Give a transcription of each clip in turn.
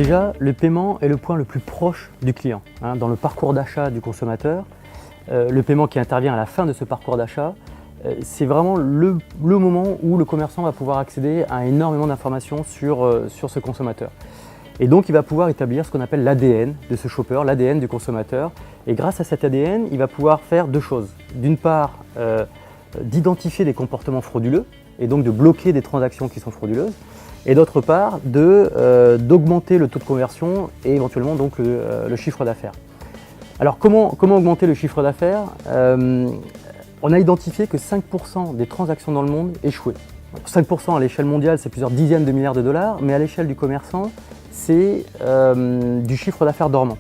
Déjà, le paiement est le point le plus proche du client. Dans le parcours d'achat du consommateur, le paiement qui intervient à la fin de ce parcours d'achat, c'est vraiment le moment où le commerçant va pouvoir accéder à énormément d'informations sur ce consommateur. Et donc, il va pouvoir établir ce qu'on appelle l'ADN de ce shopper, l'ADN du consommateur. Et grâce à cet ADN, il va pouvoir faire deux choses. D'une part, d'identifier des comportements frauduleux et donc de bloquer des transactions qui sont frauduleuses. Et d'autre part, d'augmenter le taux de conversion et éventuellement donc le chiffre d'affaires. Alors comment augmenter le chiffre d'affaires? On a identifié que 5% des transactions dans le monde échouaient. 5% à l'échelle mondiale, c'est plusieurs dizaines de milliards de dollars, mais à l'échelle du commerçant, c'est du chiffre d'affaires dormant.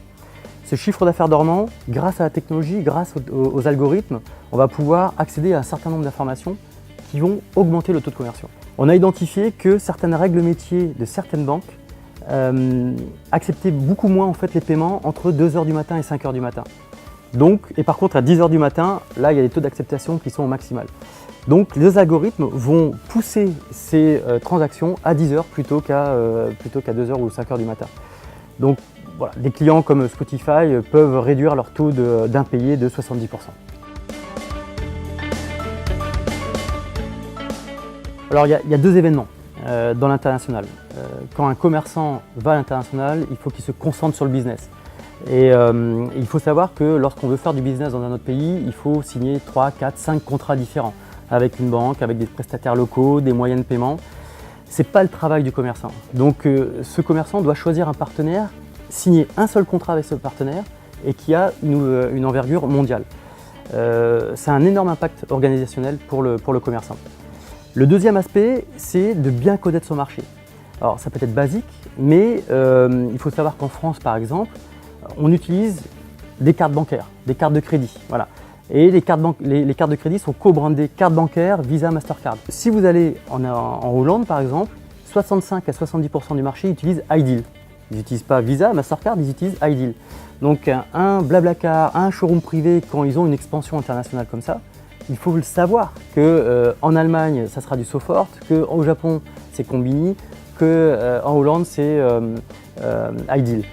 Ce chiffre d'affaires dormant, grâce à la technologie, grâce aux algorithmes, on va pouvoir accéder à un certain nombre d'informations qui vont augmenter le taux de conversion. On a identifié que certaines règles métiers de certaines banques acceptaient beaucoup moins en fait, les paiements entre 2h du matin et 5h du matin. Donc, et par contre, à 10h du matin, là, il y a des taux d'acceptation qui sont au maximal. Donc, les algorithmes vont pousser ces transactions à 10h plutôt qu'à 2h ou 5h du matin. Donc, voilà, des clients comme Spotify peuvent réduire leur taux d'impayé de 70%. Alors, il y a deux événements dans l'international. Quand un commerçant va à l'international, il faut qu'il se concentre sur le business. Et il faut savoir que lorsqu'on veut faire du business dans un autre pays, il faut signer 3, 4, 5 contrats différents avec une banque, avec des prestataires locaux, des moyens de paiement. Ce n'est pas le travail du commerçant. Donc ce commerçant doit choisir un partenaire, signer un seul contrat avec ce partenaire et qui a une envergure mondiale. C'est un énorme impact organisationnel pour le commerçant. Le deuxième aspect, c'est de bien connaître son marché. Alors ça peut être basique, mais il faut savoir qu'en France, par exemple, on utilise des cartes bancaires, des cartes de crédit. Voilà. Et les cartes de crédit sont co-brandées carte bancaire, Visa, Mastercard. Si vous allez en Hollande, par exemple, 65 à 70% du marché utilisent iDeal. Ils n'utilisent pas Visa, Mastercard, ils utilisent iDeal. Donc un Blablacar, un showroom privé, quand ils ont une expansion internationale comme ça, il faut le savoir qu'en Allemagne, ça sera du Sofort, qu'au Japon, c'est Combini, qu'en Hollande, c'est iDeal.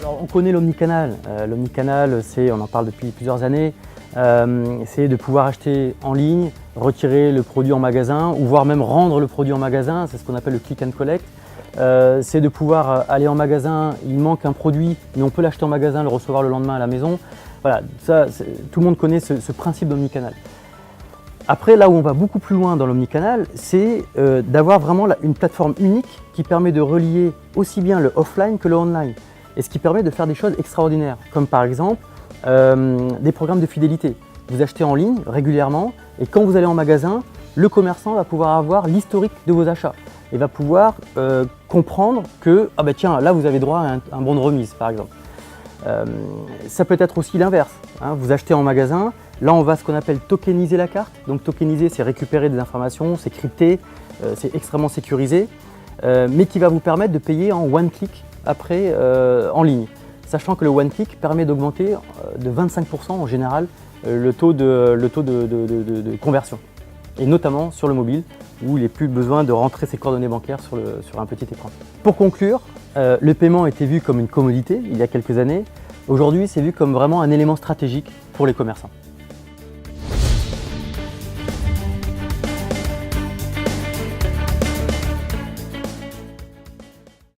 Alors, on connaît l'omnicanal. L'omnicanal, on en parle depuis plusieurs années, c'est de pouvoir acheter en ligne, retirer le produit en magasin, ou voire même rendre le produit en magasin, c'est ce qu'on appelle le click and collect. C'est de pouvoir aller en magasin, il manque un produit, mais on peut l'acheter en magasin, le recevoir le lendemain à la maison. Voilà, ça, tout le monde connaît ce principe d'omnicanal. Après, là où on va beaucoup plus loin dans l'omnicanal, c'est d'avoir vraiment une plateforme unique qui permet de relier aussi bien le offline que le online. Et ce qui permet de faire des choses extraordinaires, comme par exemple des programmes de fidélité. Vous achetez en ligne régulièrement et quand vous allez en magasin, le commerçant va pouvoir avoir l'historique de vos achats et va pouvoir comprendre que ah ben tiens, là vous avez droit à un bon de remise par exemple. Ça peut être aussi l'inverse. Vous achetez en magasin, là on va ce qu'on appelle tokeniser la carte. Donc tokeniser, c'est récupérer des informations, c'est crypté, c'est extrêmement sécurisé, mais qui va vous permettre de payer en one click après en ligne. Sachant que le one click permet d'augmenter de 25% en général le taux de conversion. Et notamment sur le mobile, où il n'est plus besoin de rentrer ses coordonnées bancaires sur un petit écran. Pour conclure, le paiement était vu comme une commodité il y a quelques années. Aujourd'hui, c'est vu comme vraiment un élément stratégique pour les commerçants.